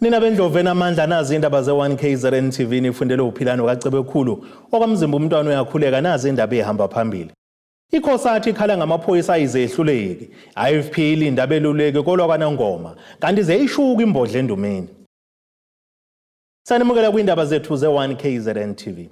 Nina bendloveni amandla nazi indaba ze1KZNTV nifundele uphilano kaCebekhulu okwamzimba umntwana uyakhuleka nazi indaba ehamba phambili. I-Cosatu ikhala ngamaphoyisa izehluleki. IFP ilinda beluleke kolwakwaNongoma kanti Ziyayishuka Imbodla endumeni. Sanimukela kwindaba zethu ze1KZNTV.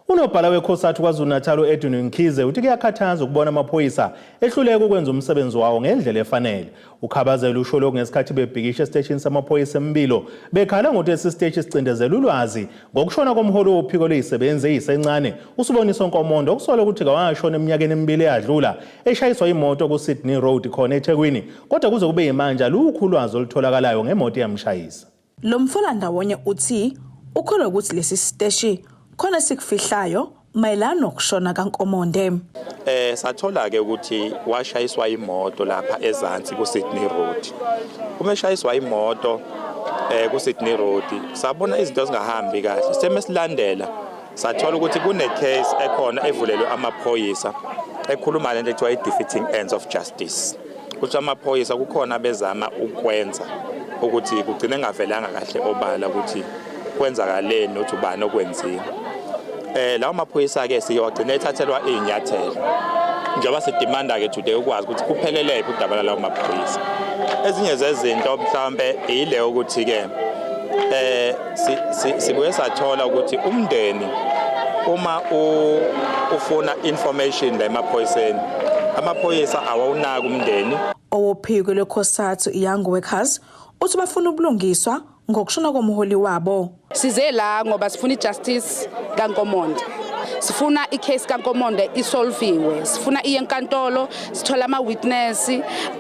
Unobhala we-Cosatu KwaZulu-Natal ENDUMENI.1KZNTVNEWS uthi kuyakhathaza ukubona amaphoyisa ehluleka ukwenza umsebenzi wawo ngendlela efanele. Ukhabazela usho lokhu ngesikhathi bebhikisha esiteshini samaphoyisa eMbilo bekhala ngokuthi isiteshi sicindezela ulwazi ngokushona komholi wophiko lezisebenzi ezisencane uSiboniso Nkomondo okusolwa ukuthi kawashona eminyakeni emibili eyadlula eshayiswa imoto ku-Sydney Road khona eThekwini kodwa kuze kube yimanje alukho ulwazi olutholakalayo ngemoto yamshayisa. Lo mfolandawonye uthi ukholwa ukuthi lesi siteshi khona sikufihlayo mayelana nokushona kaNkomonde. Sathola ke ukuthi washayiswa imoto lapha ezansi ku-Sydney Road. Uma eshayiswa imoto ku-Sydney Road sabona izinto zingahambi kahle. Semesilandela sathola ukuthi kune case ekhona evulelwe amaphoyisa ekhuluma lento ekuthiwa i-defeating ends of justice. Ukuthi amaphoyisa kukhona bezama ukwenza ukuthi kugcine ngavelanga kahle obala ukuthi kwenzakaleni nokuthi ubani okwenziwe. Lawo maphoyisa ke siyogcina ethathelwa izinyathelo. Njengoba sidemanda ke today ukwazi ukuthi kuphelele udaba lawo maphoyisa. Ezinye zezinto mhlambe ile ukuthi ke sibuye sathola ukuthi umndeni uma ufuna information la emaphoyiseni amaphoyisa awunaka umndeni. Owophiko lwe-Cosatu Young Workers uthi bafuna ubulungiswa ngokushona komholi wabo. Size la ngoba sifuna ijustice kaNkomonde. Sifuna icase kaNkomonde isolviwe. Sifuna iye enkantolo sithola ama witness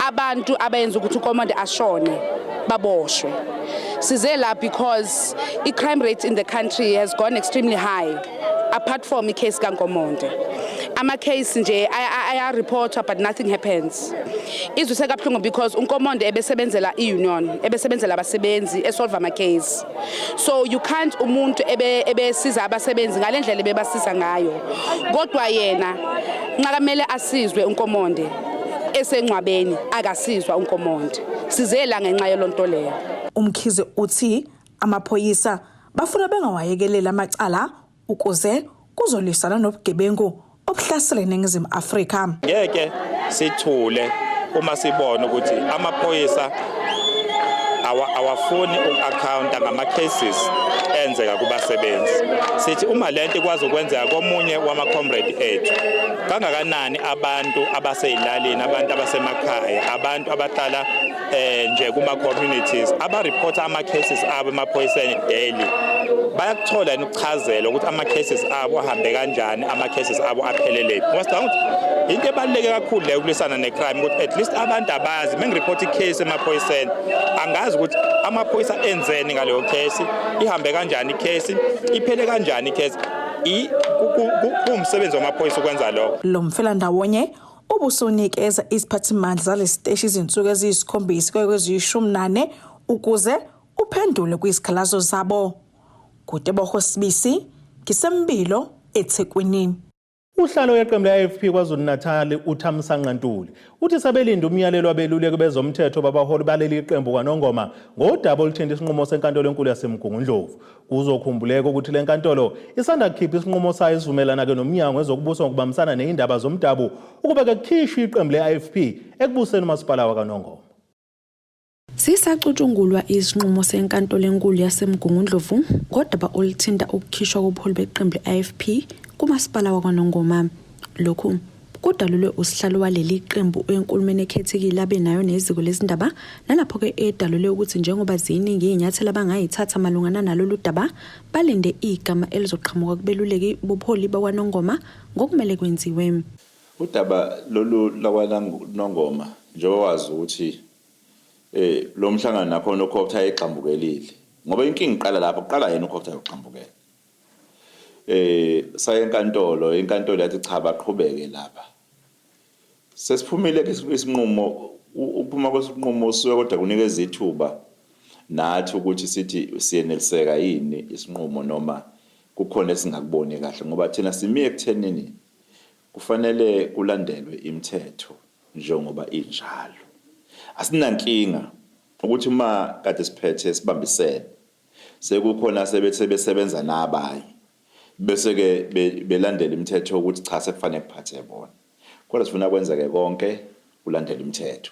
abantu abayenza ukuthi uNkomonde ashone baboshwe. Size la because i-crime rate in the country has gone extremely high apart from icase kaNkomonde. Ama case nje aya report but nothing happens. Izwise kabuhlungu because uNkomonde ebesebenzela iunion, ebesebenzela abasebenzi esolve ama case. So you can't umuntu ebesiza abasebenzi ngalendlela ebebasiza ngayo. Kodwa yena nqakamele asizwe uNkomonde esengcwabeni akasizwa uNkomonde. Sizela ngenxa yolonto leyo. Umkhize uthi amaphoyisa bafuna bengawayekelela amacala ukuze kuzolisana nobugebengu obuhlasela iNingizimu Afrika. Ngeke sithule uma sibona ukuthi amaphoyisa awafuni uku-accounta ngama cases enzeka kubasebenzi. Sithi uma lento ikwazi ukwenzeka komunye wama-comrade ethu kangakanani abantu abaseyilalini, abantu abasemakhaya, abantu abahlala nje kuma-communities abareporta ama-cases abo emaphoyiseni daily bayakuthola ukuchazela ukuthi ama-cases abo ahambe kanjani, ama-cases abo aphelele. Into ebaluleke kakhulu le ukulisana ne-crime ukuthi at least abantu abazi mengireport icase emaphoyiseni angazi ukuthi amaphoyisa enzeni ngaleyo case, ihambe kanjani icase, iphele kanjani icase. Kumsebenzi wamaphoyisa ukwenza lokho. Lo mfelandawonye ubusonikeza isiphathimandla zalesiteshi izinsuku eziyisikhombisa kweziyishumi ukuze uphendule kwisikhalazo zabo. Kude bohosibisi ngisembilo eThekwini. Uhlalo weqembu le-IFP KwaZulu-Natal uThamsanqa Ntuli uthi sabelinda umyalelo wabeluleki bezomthetho babaholi baleli iqembu kwaNongoma ngodaba oluthinta isinqumo senkantolo enkulu yaseMgungundlovu. Kuzokhumbuleka ukuthi le nkantolo isanda kukhipha isinqumo sayo esivumelana ke nomnyango wezokubuswa ngokubambisana nezindaba zomdabu ukuba ke kukhishwe iqembu le-IFP ekubuseni umasipala wakwaNongoma. Sisacutshungulwa isinqumo senkantolo enkulu yaseMgungundlovu ngodaba oluthinta ukukhishwa kobuholi beqembu le-IFP kumasipala wakwaNongoma. Lokhu kudalulwe usihlalo waleli qembu enkulumeni ekhethekile abenayo neziko lezindaba nalapho ke edalulwe ukuthi njengoba ziningi izinyathelo abangayithatha malungana nalolu daba balinde igama elizoqhamuka kubeluleki bobuholi bakwaNongoma ngokumele kwenziwe. Udaba lolu lakwaNongoma njengoba wazi ukuthi lo mhlangano nakho nokhopha eqhambukelile ngoba inkingi iqala lapho uqala yena ukhopha uqhambukela. Saye enkantolo yathi cha baqhubeke lapha. Sesiphumile ke isinqumo uphuma kwesinqumo siwe kodwa kunikeza ithuba nathi ukuthi sithi siyeneliseka yini isinqumo noma kukhona esingakuboni kahle ngoba thina simi ekuthenini kufanele kulandelwe imithetho njengoba injalo. Asinankinga ukuthi uma kade siphethe sibambisene sekukhona sebesebenza nabanye bese ke belandela imithetho ukuthi cha sekufanele kuphathe bona kodwa sifuna kwenza ke konke kulandela imithetho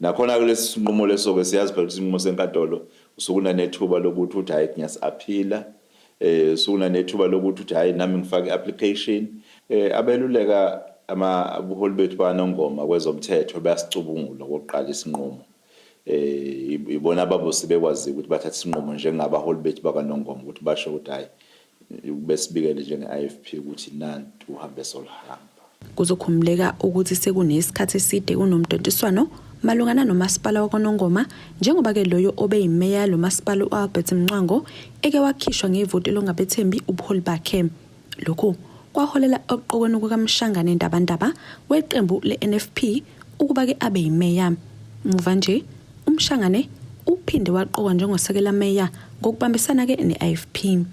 nakhona kulesi sinqumo leso ke siyazi phela isinqumo senkantolo usukuna nethuba lokuthi uthi hayi ngiyasiaphila usukuna nethuba lokuthi uthi hayi nami ngifake application abeluleka abuholi bethu banongoma kwezomthetho bayasicubungula kokuqala isinqumo ibona ababusi bekwazi ukuthi bathathe isinqumo njengabaholi bethu bakanongoma ukuthi basho ukuthi hayi besibikele njenge-IFP ukuthi nanti uhambe solhamba. Kuzokhumuleka ukuthi sekunesikhathi eside kunomntontiswano malungana nomasipala wakwaNongoma njengoba ke loyo obeyimeya lo masipala uAlbert Mncwango eke wakhishwa ngevoti longabethembi ubuholi bakhe. Lokhu kwaholela okuqokweni kukaMshangane Ndabandaba weqembu le-NFP ukuba ke abe yimeya. Muva nje uMshangane uphinde waqokwa njengosekela meya ngokubambisana ke ne-IFP.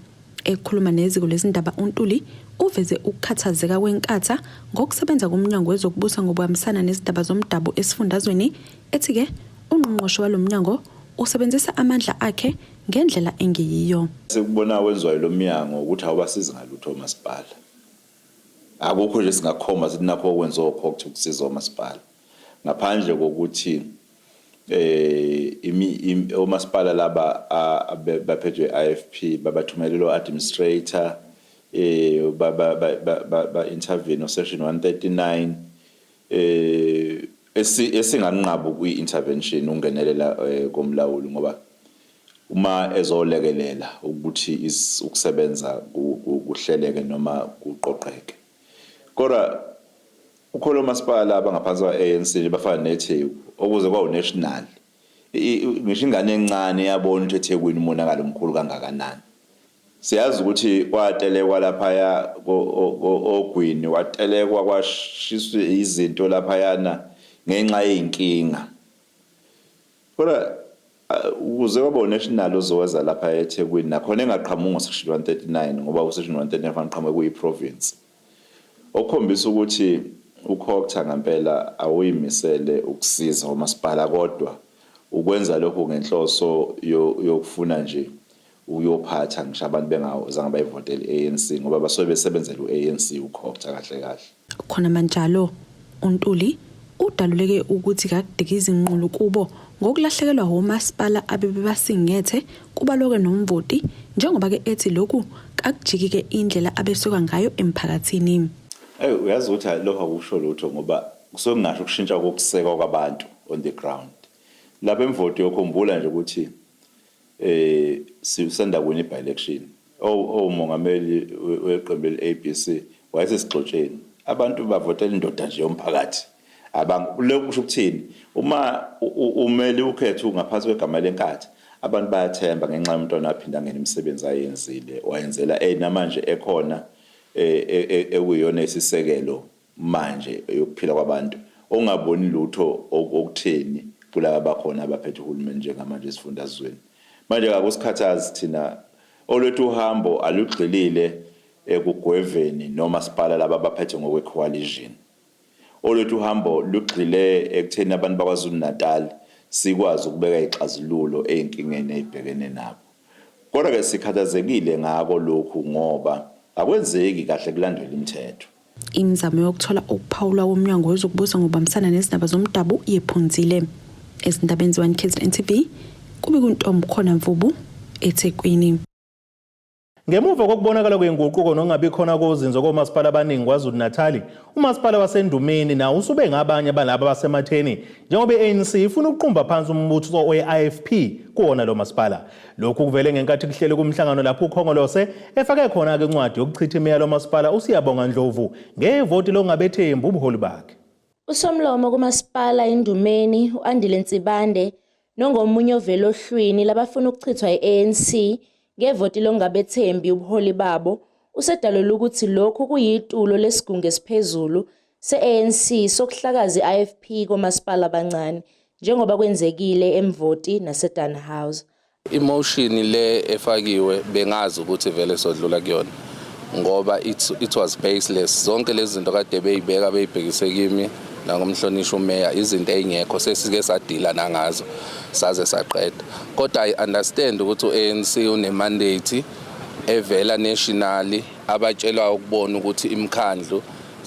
Ekhuluma neziko lezindaba uNtuli uveze ukukhathazeka kwenkatha ngokusebenza kumnyango wezokubusa ngokubambisana nezindaba zomdabu esifundazweni ethi ke ungqongqoshe walomnyango usebenzisa amandla akhe ngendlela engeyiyo. Sekubona wenzwayo lo mnyango ukuthi awubasiza ngalutho umasipala. Akukho nje singakhomba sithi nakho okwenza okhokho ukusiza umasipala. Ngaphandle kokuthi umasipala laba baphethwe IFP babathumelelo administrator ba intervene section 139 esinganqabu kwi-intervention ungenelela komlawuli ngoba uma ezolekelela ukuthi ukusebenza kuhleleke noma kuqoqeke kodwa ukholo masipala abangaphansi kwa-ANC bafana neTheku okuze kwawu-national ngisho ingane encane yabona ukuthi eThekwini umonakalo omkhulu kangakanani. Siyazi ukuthi kwatelekwa laphaya ogwini watelekwa kwashiswa izinto laphayana ngenxa yey'nkinga kodwa ukuze kwaba national ozowenza lapha eThekwini nakhona engaqhamuki ngo-section 139 ngoba u-section 139 fanele qhamuke kuyi-province okukhombisa ukuthi ukhokha ngempela awuyimisele ukusiza umasipala kodwa ukwenza lokho ngenhloso yokufuna nje uyophatha ngisho abantu bengazange bayivotele i-ANC ngoba basuke besebenzela u-ANC ukhokha kahle kahle. Khona manjalo uNtuli udaluleke ukuthi kakudikiza inqulu kubo ngokulahlekelwa umasipala abebebasingethe kubaloke nomvoti njengoba ke ethi lokhu kakujikike indlela abesuka ngayo emphakathini. Uyazi ukuthi lokho akusho lutho ngoba kusuke kungasho ukushintsha kokuseka kwabantu on the ground. Lapha emvoti yokhumbula nje ukuthi sisanda kwini by-election umongameli weqembu le-ABC wayesesigxotsheni abantu bavotela indoda nje yomphakathi lokhu kusho ukuthini uma umeli ukhetha ngaphansi kwegama lenkathi abantu bayathemba ngenxa yomntwana aphinda ngene imisebenzi ayenzile wayenzela namanje ekhona ekuyiyona isisekelo manje yokuphila kwabantu ongaboni lutho okutheni kulabo abakhona abaphethe uhulumeni njengamanje esifundazweni. Manje akusikhathazi thina olwethu uhambo alugxilile ekugweveni noma sipala laba abaphethe ngokwe-coalition. Olwethu uhambo lugxile ekutheni abantu bakwaZulu Natal sikwazi ukubeka ixazululo ezinkingeni ezibhekene nabo. Kodwa ke sikhathazekile ngako lokhu ngoba akwenzeki kahle kulandela imithetho. Imizamo yokuthola ukuphawula komnyango wezokubusa ngokubambisana nezindaba zomdabu yephunzile. Ezindabeni z1KZNTV kube kuntombi khona Mvubu eThekwini. Ngemuva kokubonakala kwenguquko nongabi khona kozinzo komasipala abaningi kwaZulu Natal, umasipala wasendumeni nawo usube ngabanye balabo basematheni njengoba i-ANC ifuna ukuqumba phansi umbutho we-IFP kuwona lo masipala. Lokhu kuvele ngenkathi kuhlele kumhlangano lapho uKhongolose efake khona ke incwadi yokuchitha imeya lo masipala uSiyabonga Ndlovu ngevoti longabethembi ubuholi bakhe. Usomlomo kumasipala Indumeni uAndile Ntsibande nongomunye ovela ohlwini labafuna ukuchithwa i-ANC ngevoti longabethembi ubuholi babo usedalula ukuthi lokhu kuyitulo lesigungu esiphezulu se-ANC sokuhlakaza i-IFP komasipala abancane njengoba kwenzekile emvoti naseDunhouse. Emotion le efakiwe bengazi ukuthi vele sodlula kuyona ngoba it was baseless. Zonke lezi zinto kade beyibeka beyibhekise kimi nangomhlonishwa umeya izinto ezingekho sesike sadila nangazo saze saqeda. Kodwa I understand ukuthi uANC une mandate evela nationally abatshelwa ukubona ukuthi imkhandlu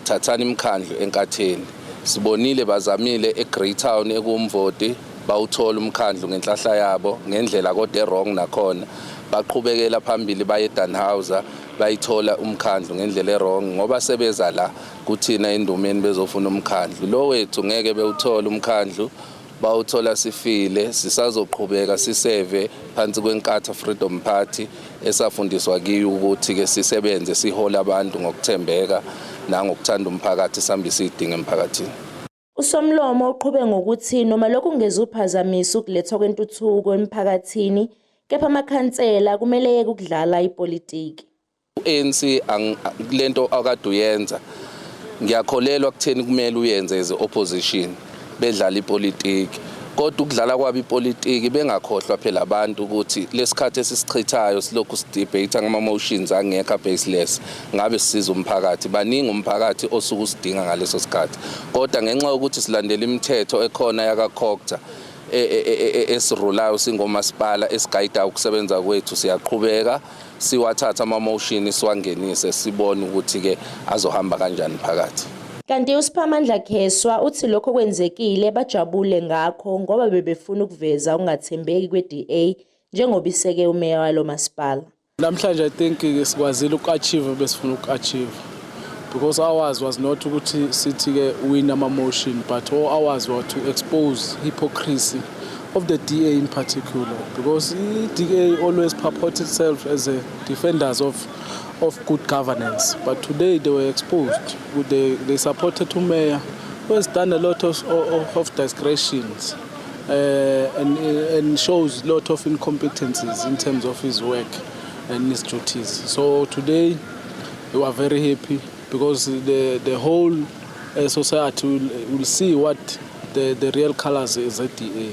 thathana imkhandlu enkatheni. Sibonile bazamile eGreytown ekumvoti bawuthola umkhandlu ngenhlahla yabo ngendlela kodwa wrong nakhona baqhubekela phambili baye Danhauser bayithola umkhandlu ngendlela wrong ngoba sebeza la kuthina endumeni bezofuna umkhandlu lo wethu ngeke bewuthola umkhandlu bawuthola sifile sisazoqhubeka siseve phansi kwenkatha Freedom Party esafundiswa kiyo ukuthi ke sisebenze sihola abantu ngokuthembeka nangokuthanda umphakathi sihambise idinga emphakathini. USomlomo uqhube ngokuthi noma lokhu kungeza uphazamisa ukulethwa kwentuthuko emphakathini kepha amakhansela kumele yeke ukudlala ipolitiki. ANC lento akade uyenza ngiyakholelwa kutheni kumele uyenze as opposition bedlala ipolitiki kodwa ukudlala kwabo ipolitiki bengakhohlwa phela abantu ukuthi lesikhathi esisichithayo silokhu sidebate ngama motions angekho baseless ngabe sisiza umphakathi baningi umphakathi osuku sidinga ngaleso sikhathi kodwa ngenxa yokuthi silandela imithetho ekhona yakakhokta esirulayo singomasipala esigayida ukusebenza kwethu siyaqhubeka siwathatha ama motion siwangenise sibone ukuthi ke azohamba kanjani phakathi. Kanti uSiphamandla Kheswa uthi lokho kwenzekile bajabule ngakho ngoba bebefuna ukuveza ungathembeki kweDA njengoba iseke umeya walo masipala. Namhlanje I think sikwazile ukachieve besifuna ukachieve because ours was not ukuthi sithi ke win ama motion but all ours were to expose hypocrisy of the DA in particular because the DA always purports itself as a defenders of good governance, but today they were exposed. They supported Umeya, who has done a lot of discretions and shows a lot of incompetencies in terms of his work and his duties. So today we were very happy because the whole society will see what the real colors is at DA.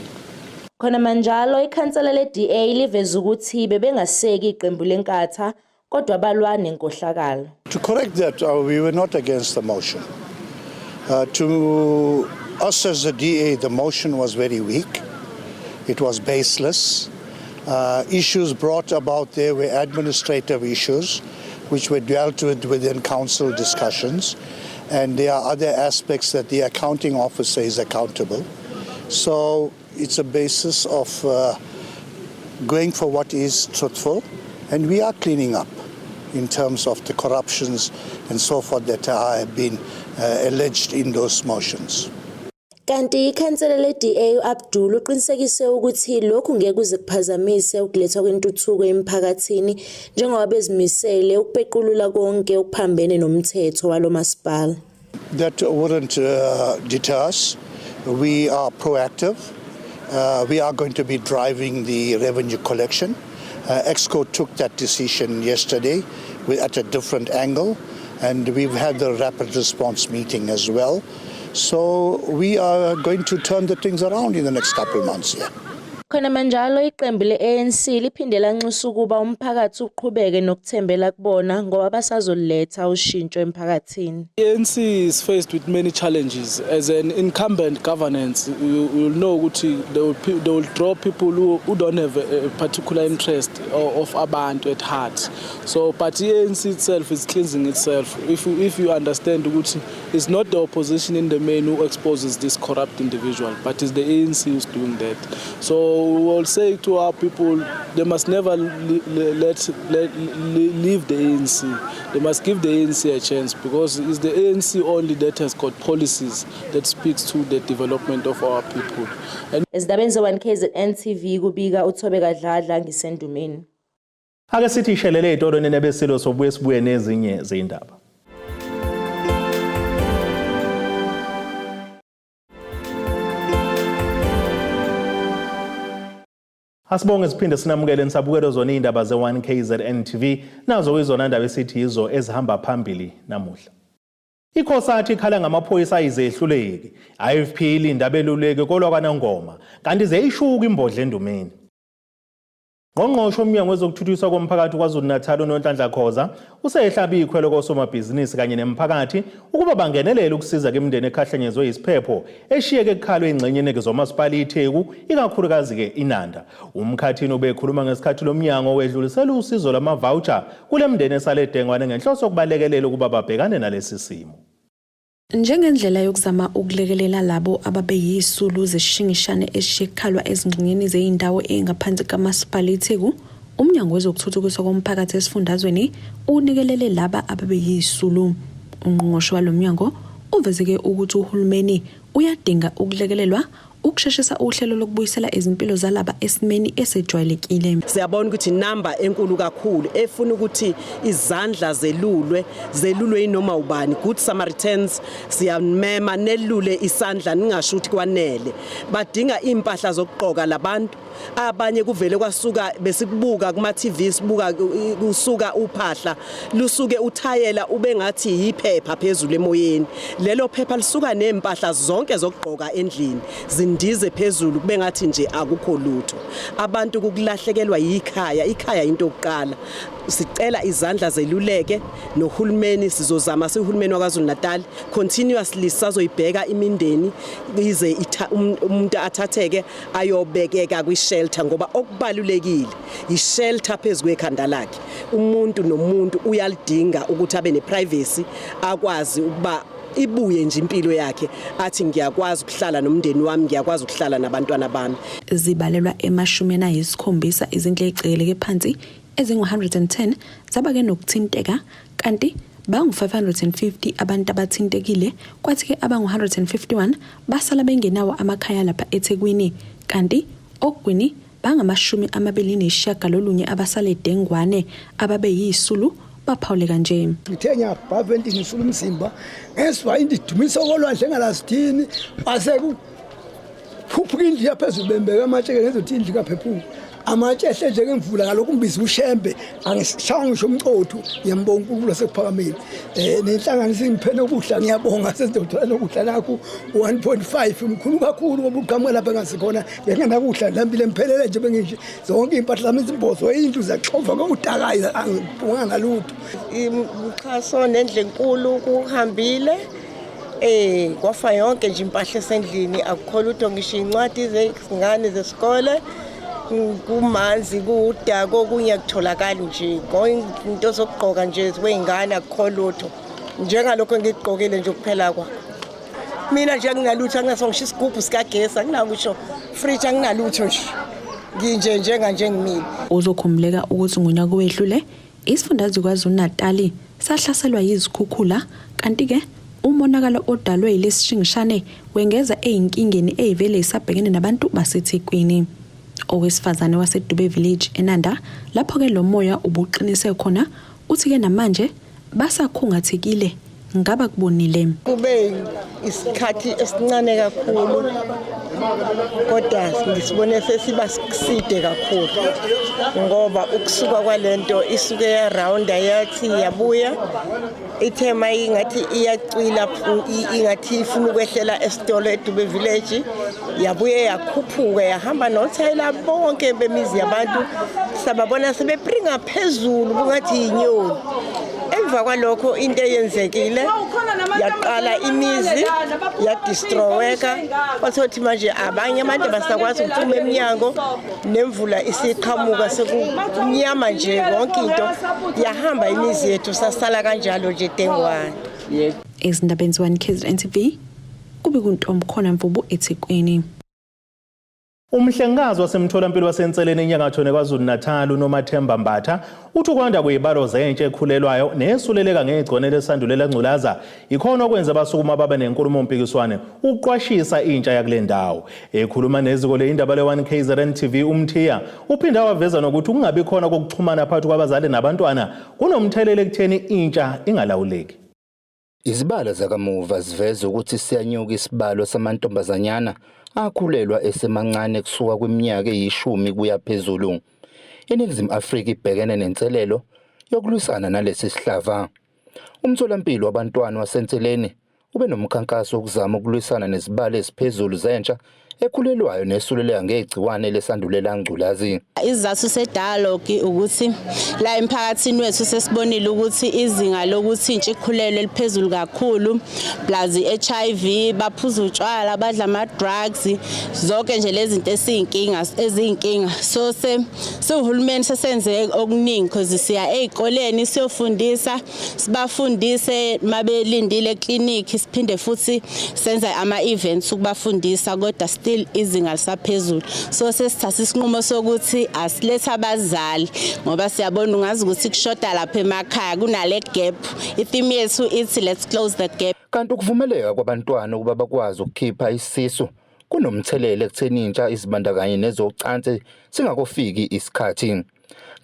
Khona manjalo ikhansela leDA liveza ukuthi bebengaseki iqembu lenkatha kodwa balwa nenkohlakalo. To correct that, we were not against the motion. To us as the DA, the motion was very weak. It was baseless. Issues brought about there were administrative issues, which were dealt with within council discussions. And there are other aspects that the accounting officer is accountable. So it's a basis of going for what is truthful. And we are cleaning up in terms of the corruptions and so forth that have been alleged in those motions. Kanti ikhansela leDA uAbdul uqinisekise ukuthi lokhu ngeke kuze kuphazamise ukulethwa kwentuthuko emphakathini njengoba bezimisele ukupequlula konke okuphambene nomthetho walo masipala. That wouldn't deter us. We are proactive. We are going to be driving the revenue collection. EXCO took that decision yesterday at a different angle, and we've had the rapid response meeting as well. So we are going to turn the things around in the next couple of months here. Khona manjalo iqembu leANC liphindela nxusa ukuba umphakathi uqhubeke nokuthembela kubona ngoba basazoletha ushintsho emphakathini. ANC is faced with many challenges. As an incumbent governance, you will know ukuthi they will draw people who don't have a particular interest of abantu at heart. So but the ANC itself is cleansing itself. If you understand ukuthi it's not the opposition in the main who exposes this corrupt individual, but it's the ANC who's doing that. So we will say to our people, they must never leave the ANC. They must give the ANC a chance because it's the ANC only that has got policies that speaks to the development of our people. ENDUMENI.1KZNTV kubika uThobeka Dladla ngisendumeni. Ake sithi ishelele itoroni nebesilo sobuye sibuye nezinye zindaba. Asibonge siphinde sinamukele nisabukelo zona indaba ze1KZNTV nazo izona indaba esithi izo ezihamba phambili namuhla. I-Cosatu ikhala ngamaphoyisa izehluleki. IFP ilinda beluleke kolwa kwaNongoma kanti zeyishuka Imbodla endumeni. Ngqongqoshe womnyango wezokuthuthukiswa komphakathi KwaZulu-Natal uNonhlanhla Khoza usehlaba ikhwelo kosomabhizinisi kanye nemphakathi ukuba bangenelele ukusiza imindeni ekhahlanyezwe isiphepho eshiyeke ekhalwe ingxenyeni zomasipala iTheku ikakhulukazi ke iNanda. Umkhathini ubekhuluma ngesikhathi lomnyango wedlulisela usizo lama-voucher kule mindeni esale dengwane ngenhloso yokubalekelela ukuba babhekane nalesi simo. Njengendlela yokuzama ukulekelela labo ababeyisulu zeshingishane eshikhalwa ezingxenyeni zeindawo engaphansi kamasipala iTheku, umnyango wezokuthuthukiswa komphakathi esifundazweni unikelele laba ababeyisulu. Ungqongqoshe walomnyango uvezeke ukuthi uhulumeni uyadinga ukulekelelwa ukusheshisa uhlelo lokubuyisela izimpilo zalaba esimeni esejwayelekile. Siyabona ukuthi number enkulu kakhulu efuna ukuthi izandla zelulwe inoma ubani. Good Samaritans siyamema nelule isandla ningasho ukuthi kwanele. Badinga impahla zokugqoka labantu. Abanye kuvele kwasuka besikubuka kuma TV sibuka kusuka uphahla lusuke uthayela ube ngathi yiphepha phezulu emoyeni. Lelo phepha lisuka nempahla zonke zokugqoka endlini zindize phezulu kube ngathi nje akukho lutho. Abantu kukulahlekelwa yikhaya, ikhaya into yokuqala. Sicela izandla zeluleke nohulumeni sizozama sihulumeni waKwaZulu-Natal continuously sazoyibheka imindeni ize umuntu athatheke ayobekeka kwi-shelter ngoba okubalulekile i-shelter phezulu ekhanda lakhe. Umuntu nomuntu uyalidinga ukuthi abe ne-privacy akwazi ukuba ibuye nje impilo yakhe athi ngiyakwazi ukuhlala nomndeni wami ngiyakwazi ukuhlala nabantwana bami. Zibalelwa ema-70 izindlu eziceleke phansi ezingu-110 zabake nokuthinteka kanti bangu-550 abantu abathintekile kwathi-ke abangu-151 basala bengenawo amakhaya lapha eThekwini kanti okugwini bangama-29 abasale dengwane ababeyisulu baphawuleka nje. Ngithe ngiyabhava endini isula umzimba ngeswa indidumisa kolwandle engalasithini phuphuka indlu yaphezulu bembeka amatsheke ngezothi indlu kaphephuka amatshe ehle nje ngemvula ngalokhu umbizi ushembe angishaya ngisho umcothu ngiyambonga uNkulunkulu osephakameni nenhlanganiso ingiphene ukudla ngiyabonga sesizothola lokudla nakho 1.5 umkhulu kakhulu ngoba uqhamuka lapha ngasikhona ngenakudla lambile ngiphelele nje bengisho zonke impahla zami izimbozo indlu zaxhova ngokudakayi angibonga ngalutho umxhaso nendle enkulu kuhambile kwafa yonke nje impahla esendlini akukho lutho ngisho incwadi zezingane zesikole kumanzi kudako kunye kutholakala nje into zokugqoka nje wezingane akukho lutho njengalokho ngigqokile nje kuphela kwakho mina nje nginalutho anginasongisho isigubhu sikagesi anginakusho fridge anginalutho nje njenganje ngimile. Uzokhumuleka ukuthi ngonyaka owedlule isifundazwe KwaZulu-Natal sahlaselwa yizikhukhula kanti-ke umonakalo odalwe yilesishingishane wengeza eyinkingeni eyivele isabhekene nabantu baseThekwini. Owesifazane waseDube Village eNanda lapho-ke lo moya ubuqinise khona uthi-ke namanje basakhungathekile ngaba kubonile. Kube isikhathi esincane kakhulu kodwa ngisibone sesiba side kakhulu ngoba ukusuka kwalento isuke around yathi yabuya ithema ingathi iyacwila ingathi ifuna ukwehlela esitolo eDube Village yabuye yakhuphuka yahamba nothayela bonke bemizi yabantu sababona sebepringa phezulu kungathi inyoni. Emva kwalokho into eyenzekile yaqala imizi yadestroyeka wathothi manje abanye abantu basakwazi ukuphuma eminyango nemvula isiqhamuka sekunyama nje yonke into yahamba imizi yethu sasala kanjalo nje dengwane. Ezindabeni z1KZNTV kube kuntombi khona mvubu eThekwini. Umhlengikazi wasemtholampilo wasenseleni enyakatho neKwaZulu-Natal uNomathemba Mbatha uthi ukwanda kwezibalo zentshe ekhulelwayo nesuleleka ngegcone lesandulela ngculaza ikhona okwenza abasukuma baba nenkulumo mpikiswane ukuqwashisa intsha yakule ndawo. Ekhuluma neziko leindaba le1KZNTV uMthiya uphinda waveza nokuthi kungabi khona kokuxhumana phakathi kwabazali nabantwana kunomthelelo ekutheni intsha ingalawuleki. Izibalo zakamuva ziveza ukuthi siyanyuka isibalo samantombazanyana akhulelwa esemancane kusuka kwiminyaka e10 kuya phezulu. INingizimu Afrika ibhekene nenselelo yokulwisana nalesi sihlava. Umtholampilo wabantwana wasenseleni ube nomkhankaso wokuzama ukulwisana nezibalo eziphezulu zentsha ekhulelwayo nesuleleka ngegciwane lesandulela ngculazi. Isizathu se-dialogue ukuthi la emphakathini wethu sesibonile ukuthi izinga lokuthi intsha ikhulelwe liphezulu kakhulu, plus i-HIV, baphuza utshwala, badla ama-drugs, zonke nje lezi zinto eziyinkinga. So uhulumeni sesenze okuningi because siya ey'koleni siyofundisa, sibafundise mabelindile eklinikhi, siphinde futhi senze ama-events ukubafundisa, kodwa still izinga lisaphezulu. So sesithatha isinqumo sokuthi asilethe abazali ngoba siyabona ungazi ukuthi kushoda lapha emakhaya kunale gap. Itheme yethu ithi let's close the gap. Kanti ukuvumeleka kwabantwana ukuba bakwazi ukukhipha isisu kunomthelela ekutheni intsha izibandakanye nezocansi singakofiki isikhathi.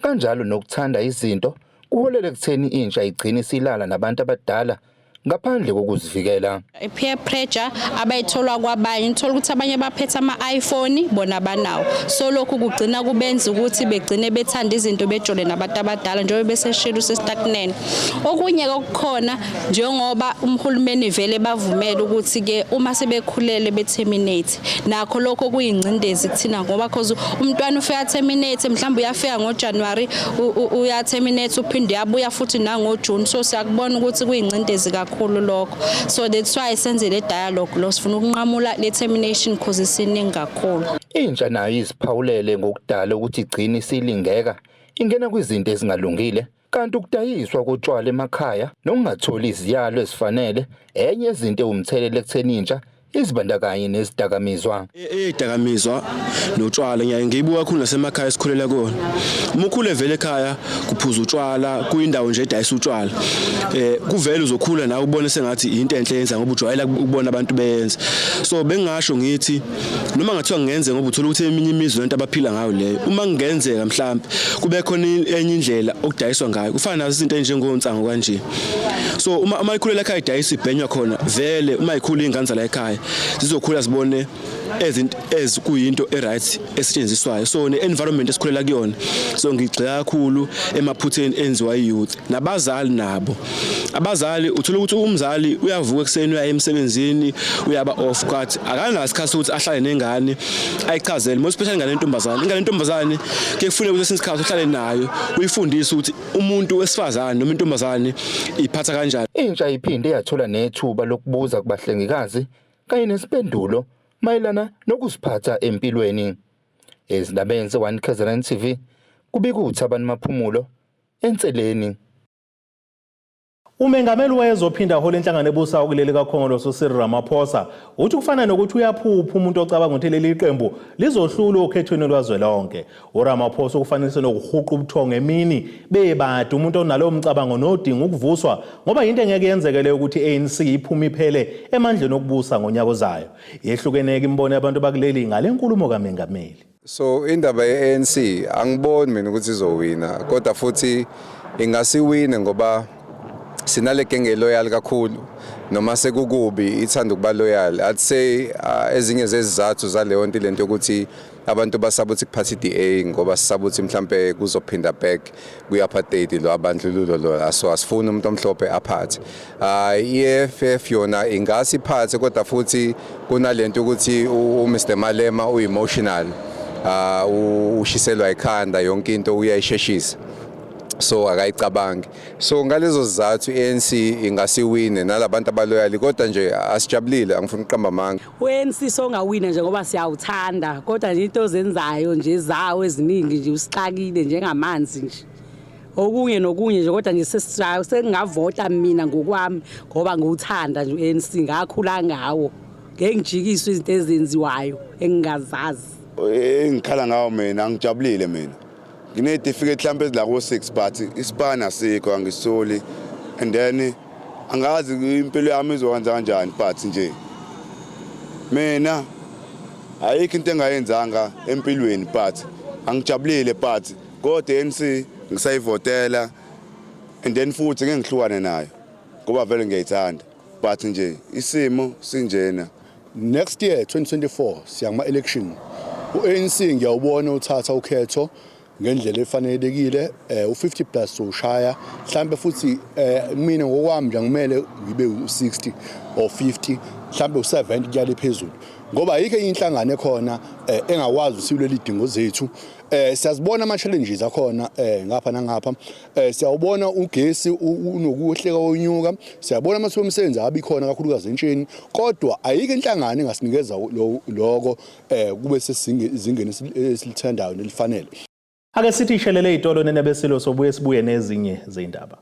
Kanjalo nokuthanda izinto kuholela ekutheni intsha igcine isilala nabantu abadala ngaphandle kokuzivikela. Peer pressure abayithola kwabanye, uthola ukuthi abanye baphethe ama-iPhone bona banawo. So lokhu kugcina kubenza ukuthi begcine bethanda izinto bejole nabantu abadala njengoba beseshela usestagnant. Okunye okukhona njengoba umhulumeni vele bavumela ukuthi ke uma sebekhulele beterminate. Nakho lokho kuyingcindezi kuthina ngoba cause umntwana ufika terminate mhlawumbe uyafika ngoJanuary uyaterminate uphinde yabuya futhi nangoJune. So siyakubona ukuthi kuyingcindezi kakhulu lokho. So that's why senze le dialogue lo sifuna ukunqamula le termination cause isiningi kakhulu. Intsha nayo iziphawulele ngokudala ukuthi igcine isilingeka ingena kwizinto ezingalungile, kanti ukudayiswa kotshwala emakhaya nokungatholi iziyalo ezifanele enye izinto ewumthelele ekutheni intsha izibandakanye nezidakamizwa. Izidakamizwa notshwala ngiyibuka kakhulu nasemakhaya esikhulela kona. Umukhule vele ekhaya kuphuza utshwala kuyindawo nje edayisa utshwala. Kuvele uzokhula nawe ubone sengathi into enhle yenza ngoba ujwayela ukubona abantu beyenza. So bengasho ngithi noma ngathiwa ngenze ngoba uthola ukuthi eminye imizwa lento abaphila ngayo leyo. Uma ngenzeka mhlawumbe kube khona enye indlela okudayiswa ngayo. Kufana nazo izinto enjengonsango kanje. So uma ikhulela ekhaya idayisa ibhenywa khona vele uma ikhula ingane la ekhaya zizokhula zibone ezikuyinto eright esetshenziswayo. So ne-environment esikhulela kuyona. So ngigxeka kakhulu emaphutheni enziwa youth nabazali nabo. Abazali uthola ukuthi umzali uyavuka ekseni uya emsebenzini uyaba off cut akanaso isikhathi ukuthi ahlale nengane ayichazele most especially ingane yentombazane ke kufanele ukuthi isikhathi uhlale nayo uyifundise ukuthi umuntu wesifazane noma intombazane iphatha kanjani. Intsha iphinde yathola nethuba lokubuza kubahlengikazi kanye nesipendulo mayelana nokuziphatha empilweni. Ezindabeni ze-1KZNTV kubika uThabani Maphumulo enseleni. Umengameli wezophinda hola inhlangano ebusa ukuleli kaKhongolose uCyril Ramaphosa uthi kufana nokuthi uyaphupha umuntu ocabanga ukuthi leli qembu lizohlula okhethweni lwazwelonke. uRamaphosa ukufanisa nokuhuqa ubuthongo emini bebade umuntu onalo umcabango nodinga ukuvuswa ngoba into engeke yenzekele ukuthi ANC iphume iphele emandleni okubusa ngonyaka ozayo. Yehlukeneke imbono yabantu bakuleli ngale nkulumo kaMengameli. So indaba ye-ANC angiboni mina ukuthi izowina kodwa futhi ingasiwina ngoba sinale genge loyal kakhulu noma sekukubi ithanda ukuba loyal. I'd say ezinye zezizathu zaleyo nto lento ukuthi abantu basabuthi kuphatha iDA ngoba sisabuthi mhlambe kuzophinda back kuyapartheid lo abandlululo lo asifuna umuntu omhlophe aphathe. EFF yona ingasi iphathe kodwa futhi kunalento ukuthi uMr Malema uemotional ushiselwa ikhanda yonke into uyayisheshisa. So akayicabangi. So ngalezo zizathu ANC ingasiwine nalabantu abaloyali kodwa nje asijabulile angifuni uqamba amanga. ANC songawina nje ngoba siyawuthanda kodwa into ozenzayo nje zawo eziningi nje usixakile njengamanzi nje. Okunye nokunye nje kodwa nje sengavota mina ngokwami ngoba ngiwuthanda nje ANC ngakhula ngawo. Ngeke ngijikiswe izinto ezenziwayo engingazazi. Ngikhala ngawo mina ngijabulile mina. Nginetifiketi mhlambe ezila ko6 but isipana sikho angisoli and then angazi impilo yami izokwenza kanjani but nje mina ayikho into engayenzanga empilweni but angijabulile but kodwa ANC ngisayivotela and then futhi ngeke ngihlukane nayo ngoba vele ngiyayithanda but nje isimo sinjena. Next year 2024 siyama election uANC ngiyawubona uthatha ukhetho ngendlela efanelekile u50+ ushaya mhlambe futhi mina ngokwami nje ngimele ngibe u60 or 50 mhlambe u70 kuyale phezulu ngoba ayikho inhlangano ekhona engakwazi usilule idingo zethu. Siyazibona ama-challenges akhona ngapha nangapha. Siyawubona ugesi unokuhleka onyuka, siyabona amathuba omsebenzi abikhona kakhulukazi entsheni, kodwa ayikho inhlangano engasinikeza lokho kube sesizingeni esilithandayo nelifanele. Ake sithi ishelele itolo nenebesilo sobuye sibuye nezinye zeindaba.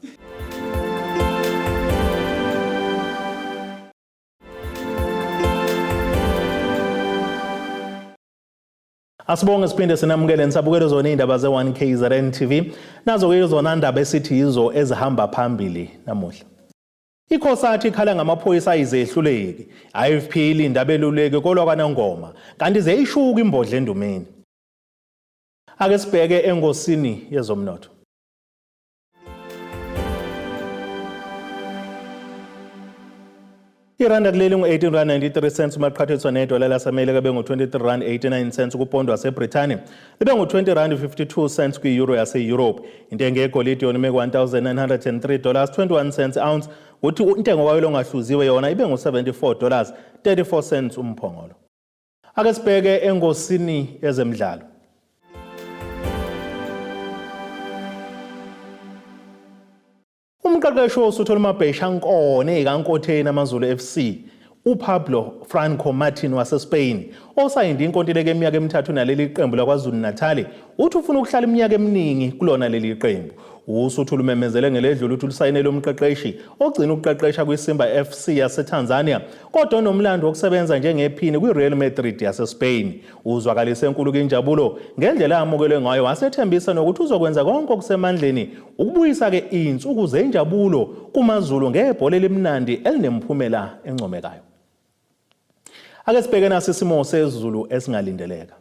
Asibonge siphinde sinamukele nisabukele zona indaba ze1KZNTV nazo ke zona indaba esithi yizo ezihamba phambili namuhla. I-Cosatu ikhala ngamaphoyisa izehluleki. IFP ilinda beluleke kolwa kaNongoma kanti ziyayishuka imbodla endumeni. Ake sibheke engosini yezomnotho. Iranda kuleli ngu-18.93 maqhathiswa nedola laseMelika bengu-23.89 kupondo waseBrithani libe ngu-20.52 kwi-euro yase-Europe. Intengo yegolide yona imeke $1,903.21 ounce, uthi intengo wayo longahluziwe yona ibe ngu-$74.34 umphongolo. Ake sibheke engosini yezemidlalo. Umqeqeshi wosuthu olumabheshankone kaNkotheni AmaZulu FC uPablo Franco Martin waseSpain osayinde inkontileka eminyaka emithathu naleli qembu laKwaZulu Natal uthi ufuna ukuhlala iminyaka eminingi kulona leli qembu. Usuthu lumemezele ngeledlule uthi ulusayinele umqeqeshi ogcina ukuqeqesha kwiSimba FC yaseTanzania kodwa nomlando wokusebenza njengephini kwiReal Madrid yaseSpain. Uzwakalise enkulu kinjabulo ngendlela amukelwe ngayo wasethembisa nokuthi uzokwenza konke okusemandleni ukubuyisa ke insuku zenjabulo kumaZulu ngebhola elimnandi elinemphumela encomekayo. Ake sibheke naso isimo sezulu esingalindeleka.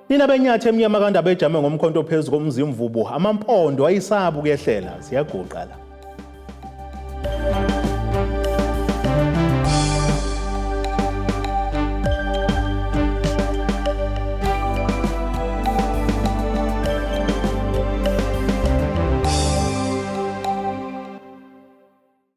Nina benyathe emnyama kandaba ejame ngomkhonto phezulu komzimvubu amampondo ayisabu kuyehlela siyaguqala.